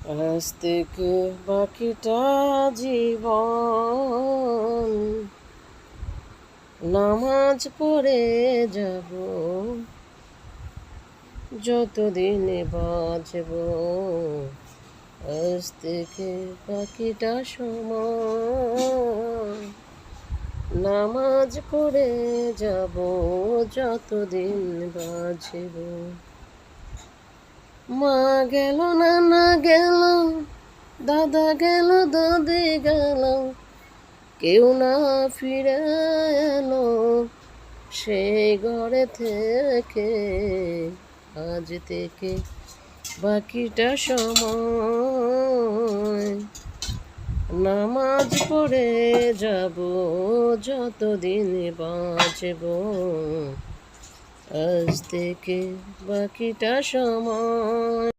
আজ থেকে বাকিটা জীবন নামাজ পড়ে যাব, যতদিন বাঁচব। আজ থেকে বাকিটা সময় নামাজ পড়ে যাব, যতদিন বাঁচব। মা গেল, নানা গেল, দাদা গেল, দাদি গেল, কেউ না ফিরে এলো সেই ঘরে থেকে। আজ থেকে বাকিটা সময় নামাজ পড়ে যাব, যতদিন বাঁচব। আজ থেকে বাকিটা সময়।